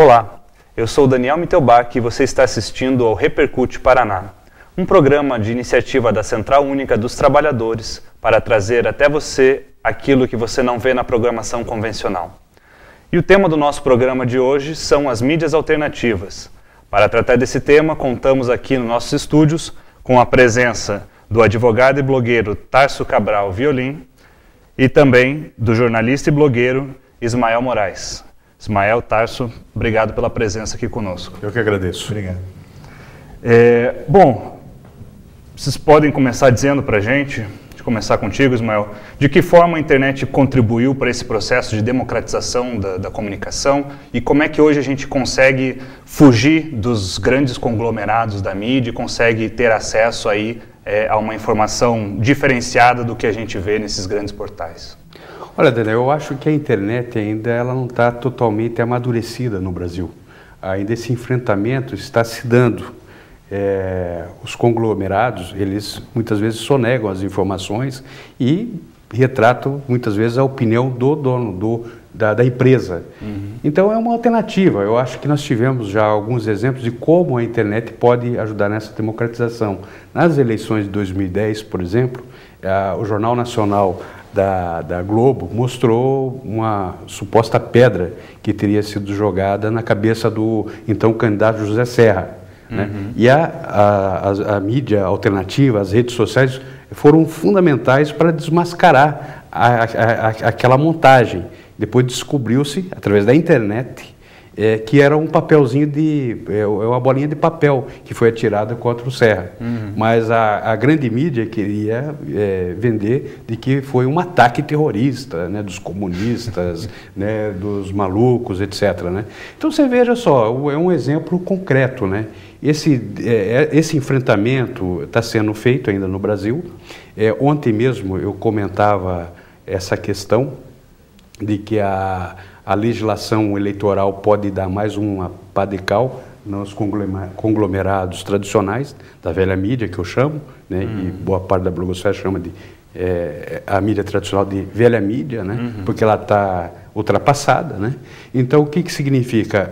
Olá, eu sou Daniel Mitelbach e você está assistindo ao Repercute Paraná, um programa de iniciativa da Central Única dos Trabalhadores para trazer até você aquilo que você não vê na programação convencional. E o tema do nosso programa de hoje são as mídias alternativas. Para tratar desse tema, contamos aqui nos nossos estúdios com a presença do advogado e blogueiro Tarso Cabral Violim e também do jornalista e blogueiro Ismael Moraes. Ismael, Tarso, obrigado pela presença aqui conosco. Eu que agradeço. Obrigado. Bom, vocês podem começar dizendo para a gente, de começar contigo, Ismael, de que forma a internet contribuiu para esse processo de democratização da comunicação e como é que hoje a gente consegue fugir dos grandes conglomerados da mídia e consegue ter acesso aí a uma informação diferenciada do que a gente vê nesses grandes portais. Olha, Daniel, eu acho que a internet ainda ela não está totalmente amadurecida no Brasil. Ainda esse enfrentamento está se dando. Os conglomerados, eles muitas vezes sonegam as informações e retratam muitas vezes a opinião do dono da empresa. Uhum. Então é uma alternativa. Eu acho que nós tivemos já alguns exemplos de como a internet pode ajudar nessa democratização. Nas eleições de 2010, por exemplo, o Jornal Nacional da Globo mostrou uma suposta pedra que teria sido jogada na cabeça do então candidato José Serra. Né? Uhum. E a mídia alternativa, as redes sociais, foram fundamentais para desmascarar aquela montagem. Depois descobriu-se, através da internet, que era um papelzinho uma bolinha de papel que foi atirada contra o Serra. Uhum. Mas a grande mídia queria vender de que foi um ataque terrorista, né, dos comunistas, né, dos malucos, etc. Né? Então você veja só, é um exemplo concreto, né? Esse enfrentamento está sendo feito ainda no Brasil. Ontem mesmo eu comentava essa questão de que a legislação eleitoral pode dar mais uma pá de cal nos conglomerados tradicionais da velha mídia, que eu chamo, né, e boa parte da blogosfera chama de a mídia tradicional de velha mídia, né, porque ela está ultrapassada, né? Então, o que significa?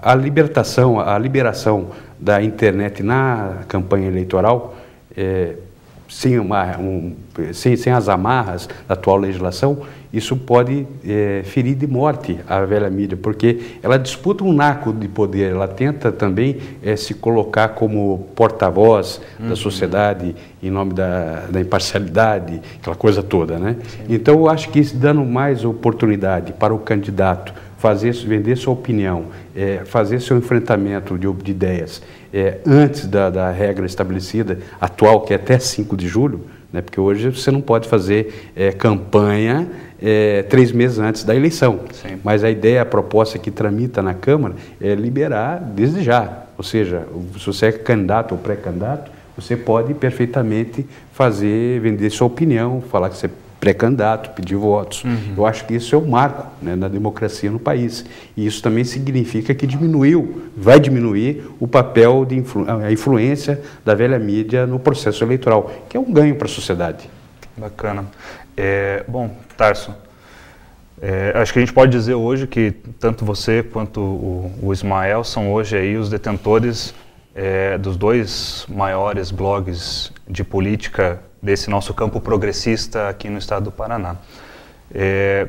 A liberação da internet na campanha eleitoral, sem as amarras da atual legislação, isso pode ferir de morte a velha mídia, porque ela disputa um naco de poder, ela tenta também se colocar como porta-voz da sociedade em nome da imparcialidade, aquela coisa toda, né? Sim. Então, eu acho que dando mais oportunidade para o candidato vender sua opinião, fazer seu enfrentamento de ideias antes da regra estabelecida, atual, que é até 5 de julho, né, porque hoje você não pode fazer campanha 3 meses antes da eleição. Sim. Mas a proposta que tramita na Câmara é liberar desde já. Ou seja, se você é candidato ou pré-candidato, você pode perfeitamente vender sua opinião, falar que você é pré-candidato, pedir votos. Uhum. Eu acho que isso é um marco, né, na democracia no país. E isso também significa que vai diminuir o papel a influência da velha mídia no processo eleitoral, que é um ganho para a sociedade. Bacana. Bom, Tarso, acho que a gente pode dizer hoje que tanto você quanto o Ismael são hoje aí os detentores dos 2 maiores blogs de política desse nosso campo progressista aqui no estado do Paraná.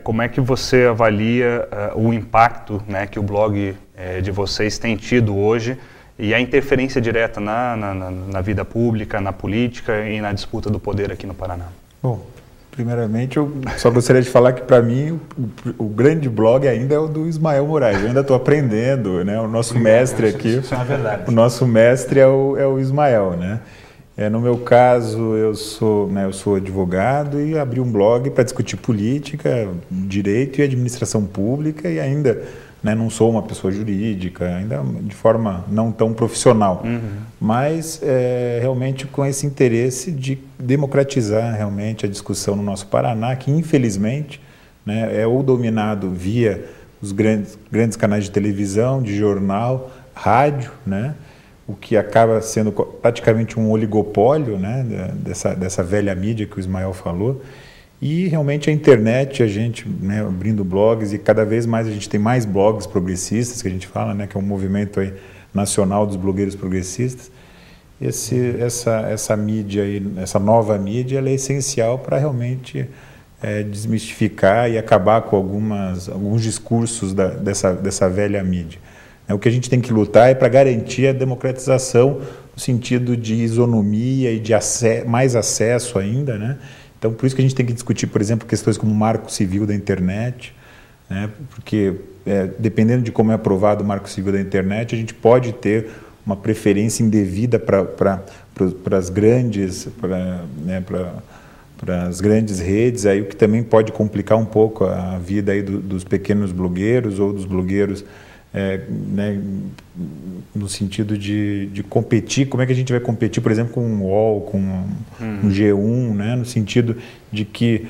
Como é que você avalia o impacto, né, que o blog de vocês tem tido hoje e a interferência direta na vida pública, na política e na disputa do poder aqui no Paraná? Bom, primeiramente eu só gostaria de falar que para mim o grande blog ainda é o do Ismael Moraes. Eu ainda estou aprendendo, né? O nosso mestre aqui, isso é verdade. O nosso mestre é o Ismael, né? No meu caso, eu sou advogado e abri um blog para discutir política, direito e administração pública e ainda, né, não sou uma pessoa jurídica, ainda de forma não tão profissional, mas realmente com esse interesse de democratizar realmente a discussão no nosso Paraná, que infelizmente, né, é ou dominado via os grandes canais de televisão, de jornal, rádio, né? O que acaba sendo praticamente um oligopólio, né, dessa velha mídia que o Ismael falou. E realmente a internet, a gente, né, abrindo blogs, e cada vez mais a gente tem mais blogs progressistas, que a gente fala, né, que é um movimento aí nacional dos blogueiros progressistas. Essa mídia, aí, essa nova mídia, ela é essencial para realmente desmistificar e acabar com alguns discursos dessa velha mídia. O que a gente tem que lutar é para garantir a democratização no sentido de isonomia e de mais acesso ainda, né? Então, por isso que a gente tem que discutir, por exemplo, questões como o marco civil da internet, né? Porque, dependendo de como é aprovado o marco civil da internet, a gente pode ter uma preferência indevida para as grandes, para as grandes redes, aí, o que também pode complicar um pouco a vida aí dos pequenos blogueiros ou dos blogueiros, né, no sentido de competir. Como é que a gente vai competir, por exemplo, com o UOL, com um G1, né, no sentido de que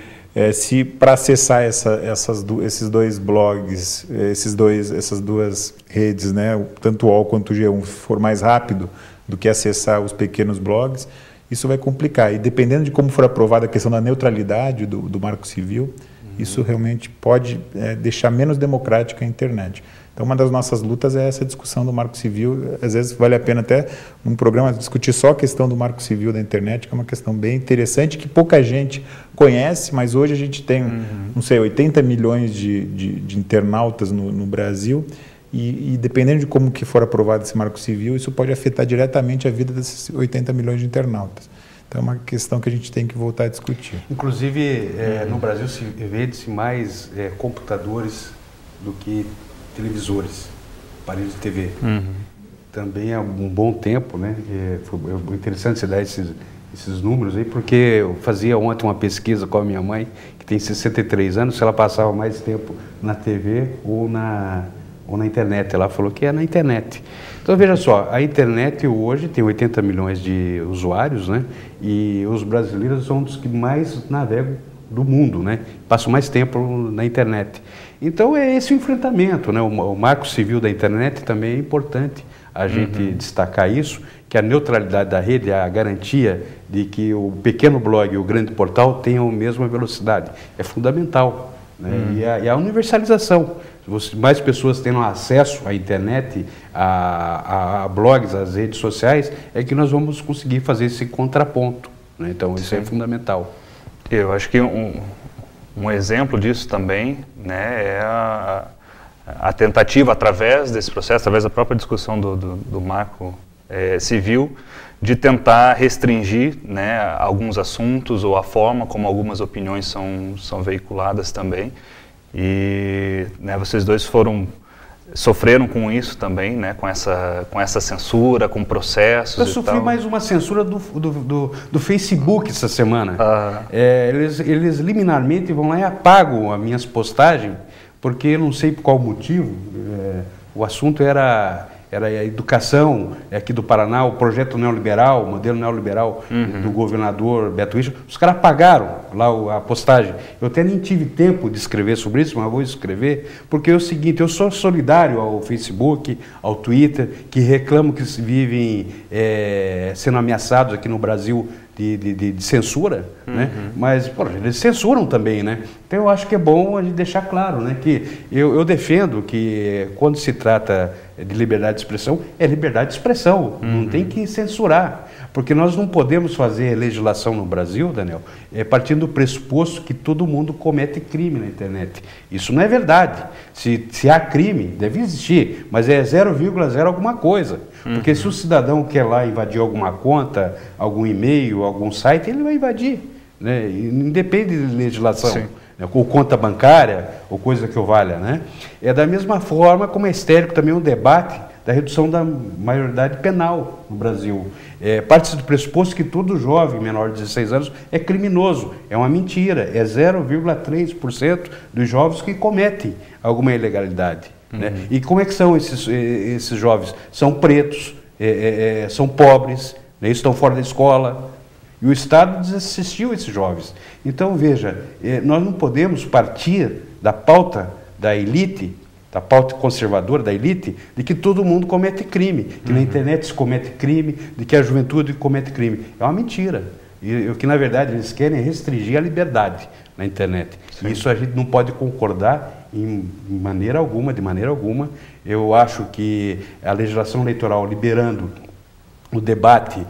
se para acessar esses dois blogs, essas duas redes, né, tanto o UOL quanto o G1, for mais rápido do que acessar os pequenos blogs, isso vai complicar. E dependendo de como for aprovada a questão da neutralidade do Marco Civil, isso realmente pode deixar menos democrática a internet. Então, uma das nossas lutas é essa discussão do Marco Civil. Às vezes vale a pena até, num programa, discutir só a questão do Marco Civil da internet, que é uma questão bem interessante, que pouca gente conhece, mas hoje a gente tem, não sei, 80 milhões de internautas no Brasil, e dependendo de como que for aprovado esse Marco Civil, isso pode afetar diretamente a vida desses 80 milhões de internautas. Então, é uma questão que a gente tem que voltar a discutir. Inclusive, no Brasil se vende-se mais computadores do que televisores, aparelhos de TV. Também há um bom tempo, né? Foi interessante você dar esses números aí, porque eu fazia ontem uma pesquisa com a minha mãe, que tem 63 anos, se ela passava mais tempo na TV ou na internet. Ela falou que é na internet. Então, veja só, a internet hoje tem 80 milhões de usuários, né? E os brasileiros são dos que mais navegam do mundo, né? Passam mais tempo na internet. Então, é esse o enfrentamento, né? O Marco Civil da internet também é importante a gente destacar isso, que a neutralidade da rede, a garantia de que o pequeno blog e o grande portal tenham a mesma velocidade, é fundamental, né? E a universalização. Se mais pessoas tenham acesso à internet, a blogs, às redes sociais, é que nós vamos conseguir fazer esse contraponto, né? Então, isso é fundamental. Eu acho que um exemplo disso também, né, é a tentativa, através desse processo, através da própria discussão do Marco Civil, de tentar restringir, né, alguns assuntos ou a forma como algumas opiniões são veiculadas também. E, né, vocês dois sofreram com isso também, né, com essa censura, com processos. Eu sofri mais uma censura do Facebook essa semana. Eles liminarmente vão lá e apagam as minhas postagens, porque eu não sei por qual motivo. O assunto era a educação aqui do Paraná, o projeto neoliberal, o modelo neoliberal do governador Beto Richa. Os caras apagaram lá a postagem. Eu até nem tive tempo de escrever sobre isso, mas vou escrever, porque é o seguinte: eu sou solidário ao Facebook, ao Twitter, que reclamam que vivem sendo ameaçados aqui no Brasil de censura, né? Mas, pô, eles censuram também, né? Então, eu acho que é bom a gente deixar claro, né, que eu defendo que, quando se trata de liberdade de expressão, é liberdade de expressão, não tem que censurar, porque nós não podemos fazer legislação no Brasil, Daniel, partindo do pressuposto que todo mundo comete crime na internet. Isso não é verdade. Se há crime, deve existir, mas é 0,0 alguma coisa. Porque se o cidadão quer lá invadir alguma conta, algum e-mail, algum site, ele vai invadir, né? E não depende de legislação, né? Ou conta bancária, ou coisa que o valha, né? É da mesma forma como é histérico também um debate da redução da maioridade penal no Brasil. Parte do pressuposto que todo jovem menor de 16 anos é criminoso. É uma mentira. É 0,3% dos jovens que cometem alguma ilegalidade. Né? E como é que são esses jovens? São pretos, são pobres, né? Estão fora da escola. E o Estado desassistiu esses jovens. Então, veja, nós não podemos partir da pauta da elite, da pauta conservadora da elite, de que todo mundo comete crime, que na internet se comete crime, de que a juventude comete crime. É uma mentira. E o que, na verdade, eles querem é restringir a liberdade. na internet. Sim. Isso a gente não pode concordar de maneira alguma. Eu acho que a legislação eleitoral liberando o debate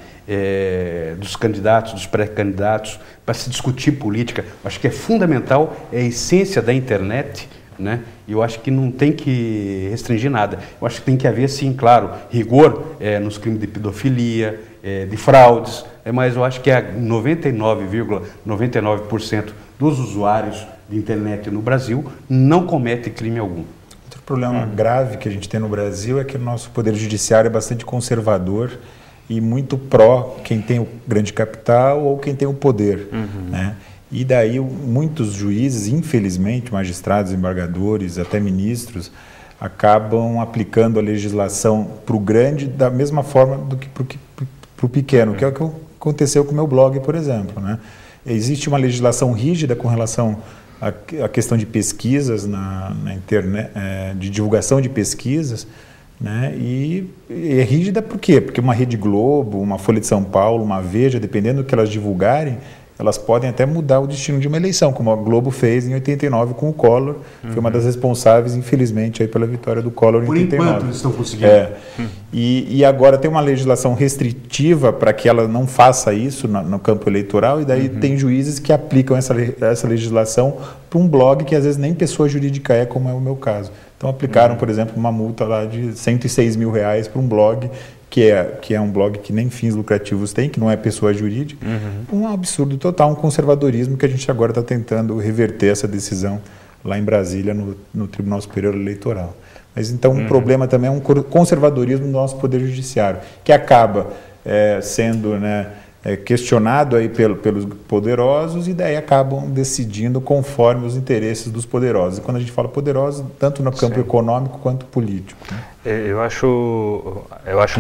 dos candidatos, dos pré-candidatos, para se discutir política, acho que é fundamental, é a essência da internet, né? E eu acho que não tem que restringir nada. Eu acho que tem que haver, sim, claro, rigor nos crimes de pedofilia, de fraudes, mas eu acho que 99,99% dos usuários de internet no Brasil não comete crime algum. Outro problema grave que a gente tem no Brasil é que o nosso poder judiciário é bastante conservador e muito pró quem tem o grande capital ou quem tem o poder, né? E daí muitos juízes, infelizmente, magistrados, embargadores, até ministros, acabam aplicando a legislação para o grande da mesma forma do que para o pequeno, que é o que aconteceu com o meu blog, por exemplo, né? Existe uma legislação rígida com relação à questão de pesquisas na internet, de divulgação de pesquisas, né? E é rígida por quê? Porque uma Rede Globo, uma Folha de São Paulo, uma Veja, dependendo do que elas divulgarem, elas podem até mudar o destino de uma eleição, como a Globo fez em 89 com o Collor, foi uma das responsáveis, infelizmente, aí pela vitória do Collor em 89. Por enquanto eles estão conseguindo. E agora tem uma legislação restritiva para que ela não faça isso no campo eleitoral, e daí tem juízes que aplicam essa legislação para um blog que às vezes nem pessoa jurídica é, como é o meu caso. Então aplicaram, por exemplo, uma multa lá de R$106 mil para um blog que é um blog que nem fins lucrativos tem, que não é pessoa jurídica. Um absurdo total, um conservadorismo que a gente agora está tentando reverter essa decisão lá em Brasília, no Tribunal Superior Eleitoral. Mas então um problema também é um conservadorismo do nosso Poder Judiciário, que acaba sendo, né, questionado aí pelos poderosos, e daí acabam decidindo conforme os interesses dos poderosos. E quando a gente fala poderosos, tanto no campo econômico quanto político, né? Eu acho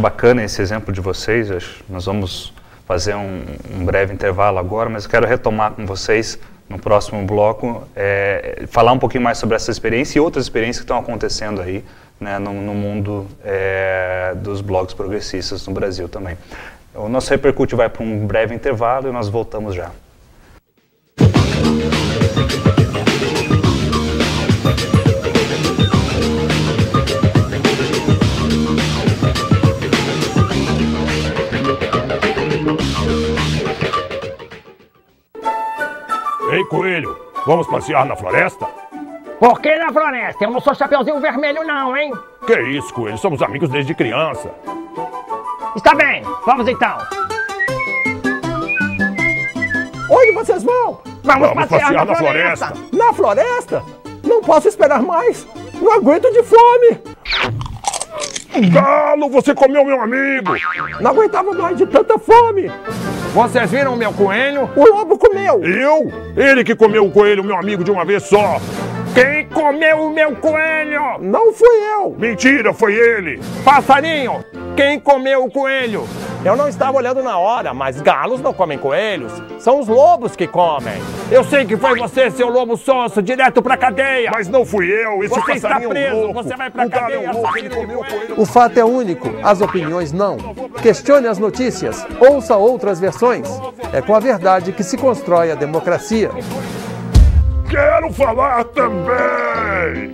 bacana esse exemplo de vocês. Nós vamos fazer um breve intervalo agora, mas eu quero retomar com vocês no próximo bloco, falar um pouquinho mais sobre essa experiência e outras experiências que estão acontecendo aí, né, no mundo dos blogs progressistas no Brasil também. O nosso Repercute vai para um breve intervalo e nós voltamos já. Ei, Coelho, vamos passear na floresta? Por que na floresta? Eu não sou Chapeuzinho Vermelho não, hein? Que isso, Coelho, somos amigos desde criança. Está bem, vamos então. Onde vocês vão? Vamos passear na floresta. Na floresta? Não posso esperar mais. Não aguento de fome. Galo, você comeu meu amigo. Não aguentava mais de tanta fome. Vocês viram o meu coelho? O lobo comeu. Eu? Ele que comeu o coelho, meu amigo, de uma vez só. Quem comeu o meu coelho? Não fui eu. Mentira, foi ele. Passarinho, quem comeu o coelho? Eu não estava olhando na hora, mas galos não comem coelhos. São os lobos que comem. Eu sei que foi você, seu lobo sonso, direto pra cadeia. Mas não fui eu, esse você está preso, louco. Você vai pra cadeia. O fato é único, as opiniões não. Questione as notícias, ouça outras versões. É com a verdade que se constrói a democracia. Quero falar também!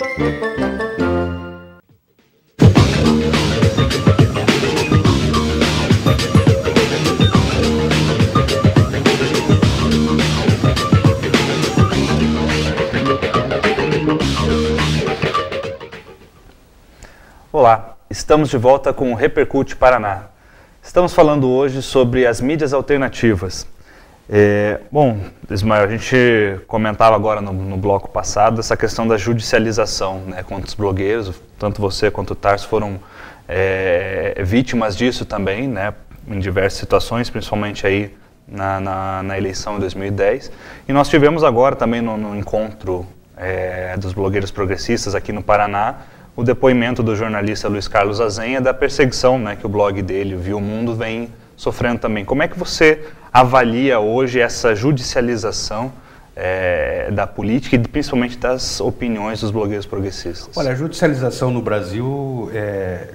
Olá, estamos de volta com o Repercute Paraná. Estamos falando hoje sobre as mídias alternativas. Bom, Ismael, a gente comentava agora no bloco passado essa questão da judicialização, né, contra os blogueiros, tanto você quanto o Tarso foram vítimas disso também, né, em diversas situações, principalmente aí na eleição de 2010. E nós tivemos agora também no encontro dos blogueiros progressistas aqui no Paraná, o depoimento do jornalista Luiz Carlos Azenha da perseguição, né, que o blog dele, o Viu Mundo, vem sofrendo também. Como é que você avalia hoje essa judicialização da política e principalmente das opiniões dos blogueiros progressistas? Olha, a judicialização no Brasil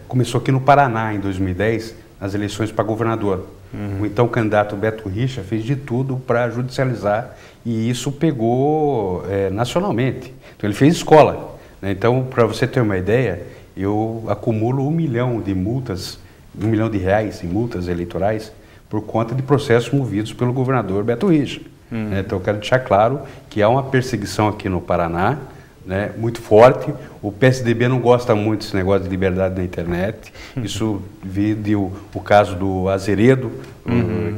começou aqui no Paraná em 2010, nas eleições para governador. O então candidato Beto Richa fez de tudo para judicializar e isso pegou nacionalmente. Então ele fez escola, né? Então, para você ter uma ideia, eu acumulo 1 milhão de multas, R$1 milhão em multas eleitorais por conta de processos movidos pelo governador Beto Richa. Então eu quero deixar claro que há uma perseguição aqui no Paraná, né, muito forte. O PSDB não gosta muito desse negócio de liberdade na internet. Isso viu o caso do Azeredo,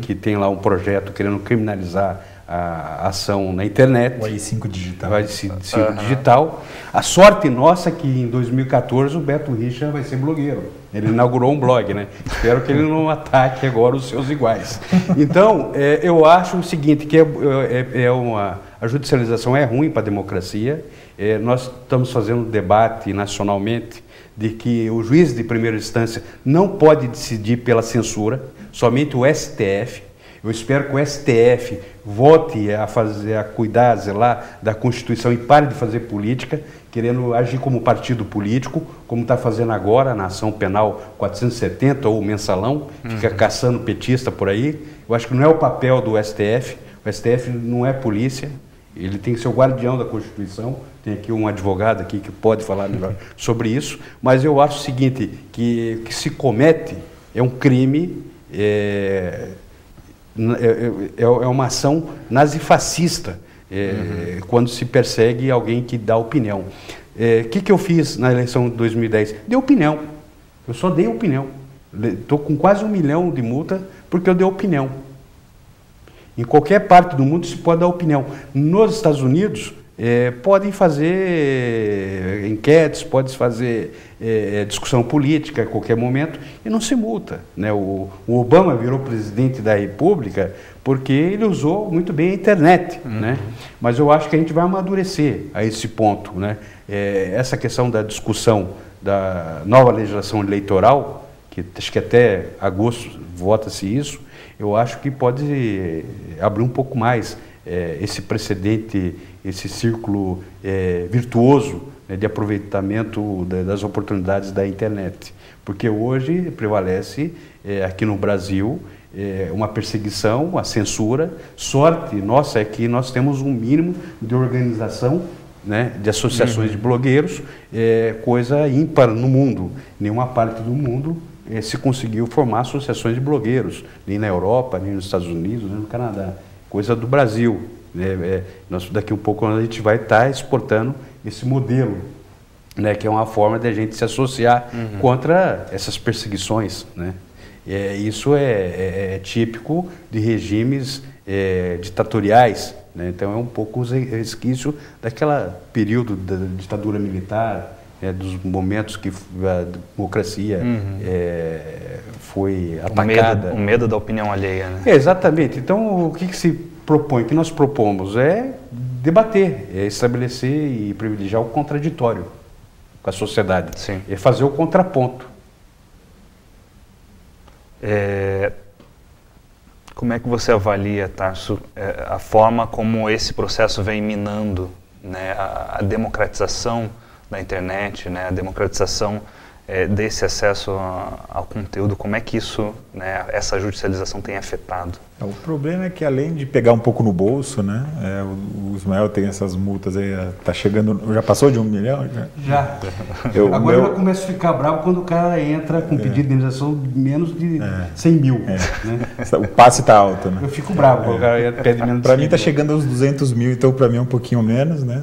que tem lá um projeto querendo criminalizar a ação na internet. O AI-5 digital. O AI-5 digital. A sorte nossa é que em 2014 o Beto Richa vai ser blogueiro. Ele inaugurou um blog, né? Espero que ele não ataque agora os seus iguais. Então, eu acho o seguinte, que a judicialização é ruim para a democracia. Nós estamos fazendo um debate nacionalmente de que o juiz de primeira instância não pode decidir pela censura, somente o STF. Eu espero que o STF volte a cuidar, a zelar da Constituição e pare de fazer política, querendo agir como partido político, como está fazendo agora na ação penal 470 ou mensalão, fica caçando petista por aí. Eu acho que não é o papel do STF. O STF não é polícia, ele tem que ser o guardião da Constituição. Tem aqui um advogado aqui que pode falar melhor sobre isso, mas eu acho o seguinte, que se comete é um crime, é uma ação nazifascista, quando se persegue alguém que dá opinião. O que eu fiz na eleição de 2010? Dei opinião. Eu só dei opinião. Estou com quase 1 milhão de multa porque eu dei opinião. Em qualquer parte do mundo se pode dar opinião. Nos Estados Unidos, podem fazer enquetes, pode fazer discussão política a qualquer momento e não se multa, né? O Obama virou presidente da República porque ele usou muito bem a internet, né? Mas eu acho que a gente vai amadurecer a esse ponto, né? Essa questão da discussão da nova legislação eleitoral, que acho que até agosto vota-se isso, eu acho que pode abrir um pouco mais esse precedente, esse círculo virtuoso, né, de aproveitamento das oportunidades da internet. Porque hoje prevalece aqui no Brasil uma perseguição, a censura. Sorte nossa é que nós temos um mínimo de organização, né, de associações de blogueiros, coisa ímpar no mundo. Nenhuma parte do mundo se conseguiu formar associações de blogueiros, nem na Europa, nem nos Estados Unidos, nem no Canadá. Coisa do Brasil. Daqui a pouco a gente vai estar exportando esse modelo, né, que é uma forma de a gente se associar contra essas perseguições, né? Isso é típico de regimes ditatoriais, né? Então é um pouco resquício daquela período da ditadura militar, dos momentos que a democracia foi atacada. O medo da opinião alheia, né? Exatamente. Então o que se propõe, o que nós propomos é debater, estabelecer e privilegiar o contraditório com a sociedade. Sim. É fazer o contraponto. Como é que você avalia, Tarso, a forma como esse processo vem minando, né, a democratização da internet, né, a democratização desse acesso ao conteúdo? Como é que isso, né, essa judicialização tem afetado? O problema é que, além de pegar um pouco no bolso, né, o Ismael tem essas multas aí, tá chegando, já passou de 1 milhão? Já. Agora eu começo a ficar bravo quando o cara entra com pedido de indenização de menos de 100 mil. Né? O passe está alto, né? Eu fico bravo quando o cara pede menos de 100 mil. Para mim está chegando aos 200 mil, então para mim é um pouquinho menos, né?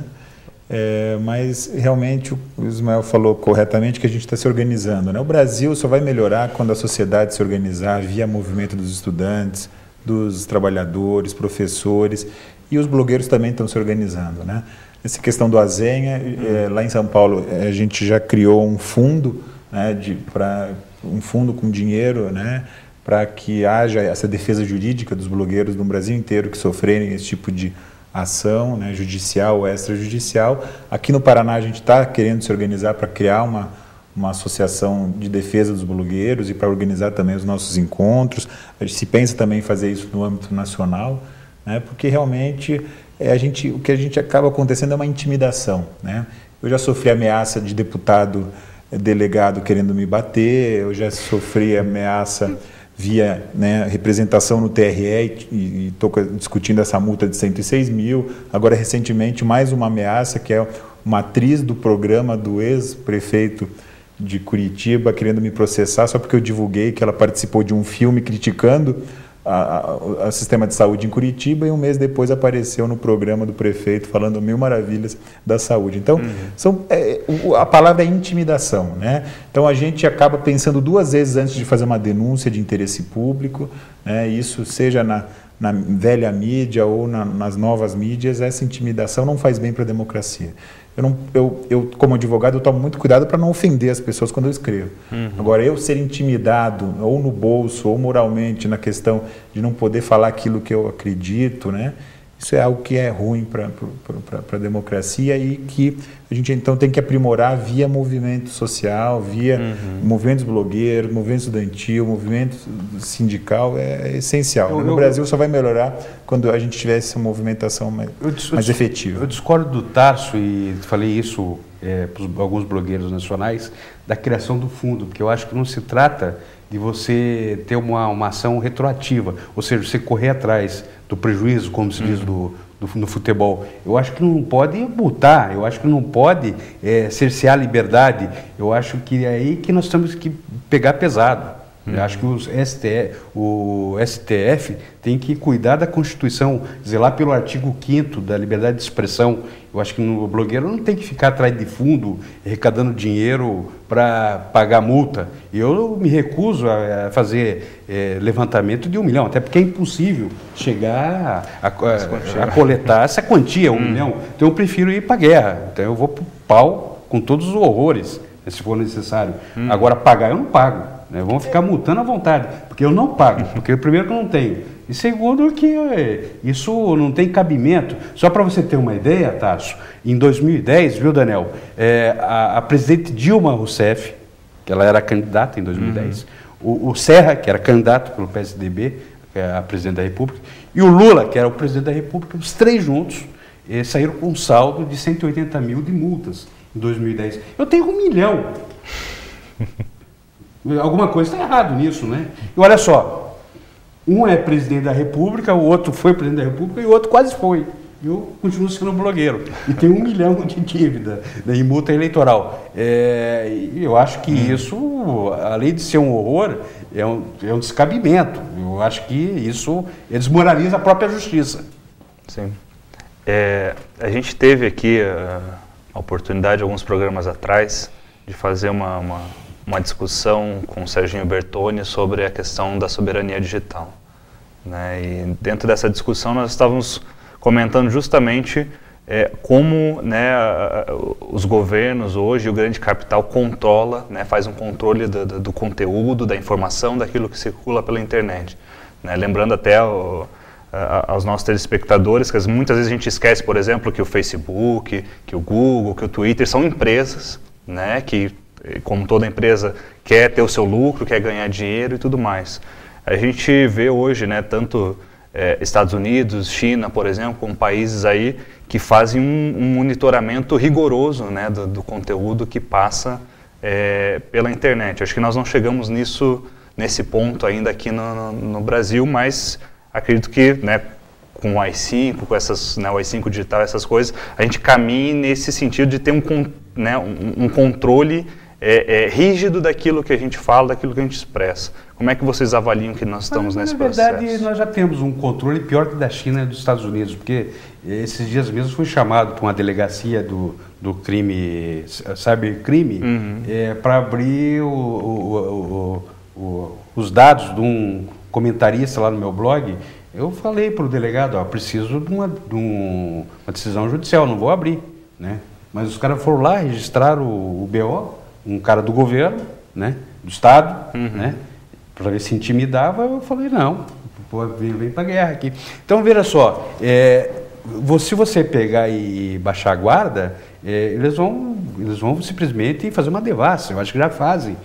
Mas realmente o Ismael falou corretamente que a gente está se organizando, né? O Brasil só vai melhorar quando a sociedade se organizar via movimento dos estudantes, dos trabalhadores, professores, e os blogueiros também estão se organizando, né? Essa questão do Azenha, lá em São Paulo a gente já criou um fundo, né, um fundo com dinheiro, né, para que haja essa defesa jurídica dos blogueiros no Brasil inteiro que sofrerem esse tipo de ação, né, judicial ou extrajudicial. Aqui no Paraná a gente está querendo se organizar para criar uma associação de defesa dos blogueiros e para organizar também os nossos encontros. A gente se pensa também em fazer isso no âmbito nacional, né, porque realmente o que a gente acaba acontecendo é uma intimidação, né? Eu já sofri ameaça de deputado delegado querendo me bater, eu já sofri ameaça via, né, representação no TRE e estou discutindo essa multa de 106 mil. Agora, recentemente, mais uma ameaça, que é uma atriz do programa do ex-prefeito de Curitiba querendo me processar só porque eu divulguei que ela participou de um filme criticando o sistema de saúde em Curitiba, e um mês depois apareceu no programa do prefeito falando 1000 maravilhas da saúde. Então, a palavra é intimidação, né? Então, a gente acaba pensando 2 vezes antes de fazer uma denúncia de interesse público, né? Isso seja na velha mídia ou nas novas mídias. Essa intimidação não faz bem para a democracia. Eu, como advogado, eu tomo muito cuidado para não ofender as pessoas quando eu escrevo. Agora, eu ser intimidado, ou no bolso, ou moralmente, na questão de não poder falar aquilo que eu acredito, né? Isso é algo que é ruim para a democracia, e que a gente, então, tem que aprimorar via movimento social, via movimentos blogueiros, movimento estudantil, movimento sindical. É essencial. No Brasil só vai melhorar quando a gente tiver essa movimentação mais efetiva. Eu discordo do Tarso, e falei isso para alguns blogueiros nacionais, da criação do fundo, porque eu acho que não se trata de você ter uma ação retroativa, ou seja, você correr atrás do prejuízo, como se diz no futebol. Eu acho que não pode multar, eu acho que não pode cercear a liberdade. Eu acho que é aí que nós temos que pegar pesado. Eu acho que o STF tem que cuidar da Constituição, zelar pelo artigo 5º da liberdade de expressão. Eu acho que o blogueiro não tem que ficar atrás de fundo, arrecadando dinheiro para pagar multa. Eu me recuso a fazer levantamento de 1 milhão, até porque é impossível chegar a coletar essa quantia, 1 milhão. Então eu prefiro ir para a guerra. Então eu vou para o pau com todos os horrores, se for necessário. Agora, pagar eu não pago. Vão ficar multando à vontade, porque eu não pago, porque primeiro que eu não tenho, e segundo que isso não tem cabimento. Só para você ter uma ideia, Tasso, em 2010, viu, Daniel, a presidente Dilma Rousseff, que ela era candidata em 2010, o Serra, que era candidato pelo PSDB, que é a presidente da República, e o Lula, que era o presidente da República, os 3 juntos saíram com um saldo de 180 mil de multas em 2010. Eu tenho 1 milhão. Alguma coisa está errado nisso, né? E olha só, um é presidente da República, o outro foi presidente da República e o outro quase foi. Eu continuo sendo blogueiro e tenho 1 milhão de dívida, né, em multa eleitoral. Eu acho que isso, além de ser um horror, é um descabimento. Eu acho que isso desmoraliza a própria justiça. Sim. A gente teve aqui a oportunidade, alguns programas atrás, de fazer uma discussão com o Serginho Bertoni sobre a questão da soberania digital, né? E dentro dessa discussão nós estávamos comentando justamente como, né, os governos hoje, o grande capital controla, né, faz um controle do conteúdo, da informação, daquilo que circula pela internet, né? Lembrando até aos nossos telespectadores que muitas vezes a gente esquece, por exemplo, que o Facebook, que o Google, que o Twitter são empresas, né, que, como toda empresa, quer ter o seu lucro, quer ganhar dinheiro e tudo mais. A gente vê hoje, né, tanto Estados Unidos, China, por exemplo, como países aí que fazem um monitoramento rigoroso, né, do conteúdo que passa pela internet. Acho que nós não chegamos nesse ponto ainda aqui no Brasil, mas acredito que, né, com o AI-5, com essas, né, o AI-5 digital, essas coisas, a gente caminha nesse sentido de ter um controle rígido daquilo que a gente fala, daquilo que a gente expressa. Como é que vocês avaliam que nós estamos nesse processo? Na verdade, nós já temos um controle pior que da China e dos Estados Unidos, porque esses dias mesmo fui chamado para uma delegacia do crime, cybercrime, para abrir os dados de um comentarista lá no meu blog. Eu falei para o delegado, preciso de uma decisão judicial, não vou abrir, né? Mas os caras foram lá, registraram o BO, um cara do governo, né, do Estado, né, para ver se intimidava. Eu falei, não, vem para a guerra aqui. Então, veja só, se você pegar e baixar a guarda, eles vão simplesmente fazer uma devassa. Eu acho que já fazem.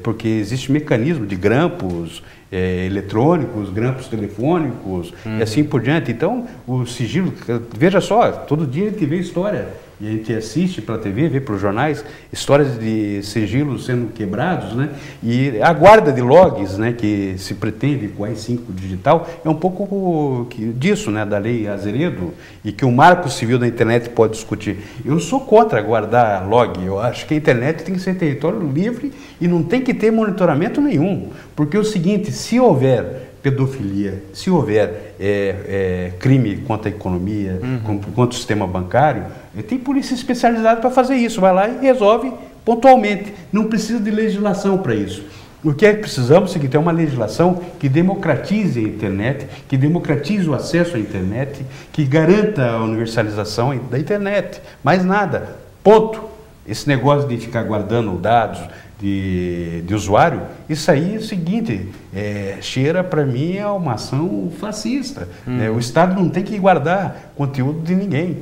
porque existe mecanismo de grampos eletrônicos, grampos telefônicos e assim por diante. Então, o sigilo, veja só, todo dia a gente vê história, e a gente assiste pela TV, vê pelos jornais, histórias de sigilos sendo quebrados, né? E a guarda de logs, né, que se pretende com o AI-5 digital, é um pouco disso, né, da lei Azeredo, e que o Marco Civil da internet pode discutir. Eu sou contra guardar log, eu acho que a internet tem que ser território livre e não tem que ter monitoramento nenhum, porque é o seguinte, se houver pedofilia, se houver crime contra a economia, contra o sistema bancário, tem polícia especializada para fazer isso, vai lá e resolve pontualmente, não precisa de legislação para isso. O que é que precisamos é ter uma legislação que democratize a internet, que democratize o acesso à internet, que garanta a universalização da internet, mais nada, ponto. Esse negócio de ficar guardando dados de usuário, isso aí é o seguinte, cheira para mim a uma ação fascista. O Estado não tem que guardar conteúdo de ninguém.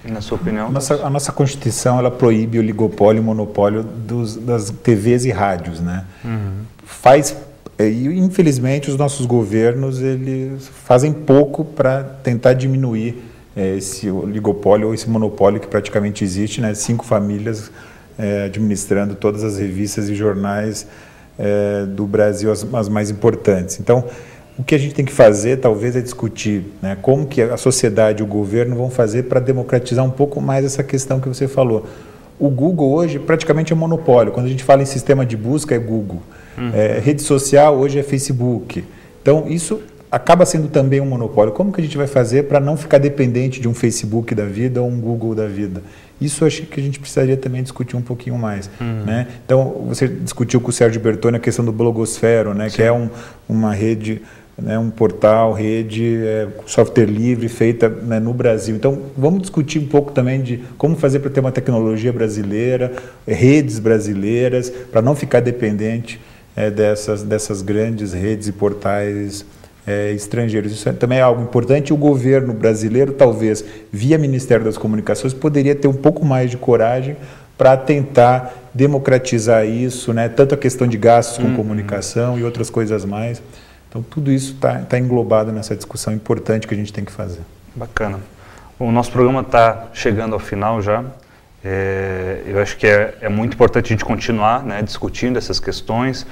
Na sua opinião? A nossa Constituição, ela proíbe o oligopólio e o monopólio das TVs e rádios, né? E infelizmente os nossos governos, eles fazem pouco para tentar diminuir esse oligopólio ou esse monopólio que praticamente existe, né? 5 famílias administrando todas as revistas e jornais do Brasil, as mais importantes. Então, o que a gente tem que fazer, talvez, é discutir, né, como que a sociedade e o governo vão fazer para democratizar um pouco mais essa questão que você falou. O Google hoje praticamente é monopólio. Quando a gente fala em sistema de busca, é Google. Rede social hoje é Facebook. Então, isso acaba sendo também um monopólio. Como que a gente vai fazer para não ficar dependente de um Facebook da vida ou um Google da vida? Isso eu acho que a gente precisaria também discutir um pouquinho mais. Né? Então, você discutiu com o Sérgio Bertoni a questão do blogosfero, né, que é uma rede, né, um portal, rede, software livre, feita, né, no Brasil. Então, vamos discutir um pouco também de como fazer para ter uma tecnologia brasileira, redes brasileiras, para não ficar dependente dessas grandes redes e portais estrangeiros. Isso também é algo importante. O governo brasileiro, talvez, via Ministério das Comunicações, poderia ter um pouco mais de coragem para tentar democratizar isso, né? Tanto a questão de gastos com comunicação e outras coisas mais. Então, tudo isso está englobado nessa discussão importante que a gente tem que fazer. Bacana. Bom, o nosso programa está chegando ao final já. Eu acho que é muito importante a gente continuar, né, discutindo essas questões.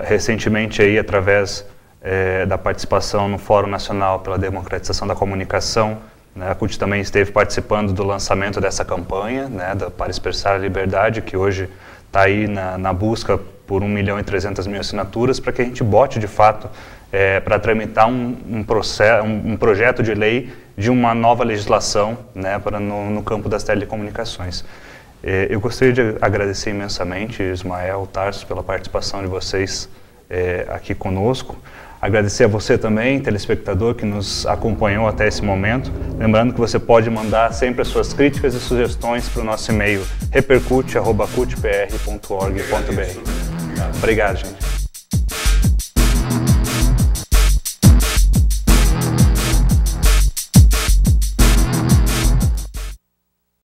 Recentemente, aí, através da participação no Fórum Nacional pela Democratização da Comunicação, né, a CUT também esteve participando do lançamento dessa campanha, né, para expressar a liberdade, que hoje está aí na busca por 1.300.000 assinaturas, para que a gente bote, de fato, para tramitar um projeto de lei de uma nova legislação, né, no campo das telecomunicações. Eu gostaria de agradecer imensamente, Ismael, Tarso, pela participação de vocês aqui conosco. Agradecer a você também, telespectador, que nos acompanhou até esse momento. Lembrando que você pode mandar sempre as suas críticas e sugestões para o nosso e-mail repercute@cutpr.org.br. Obrigado, gente.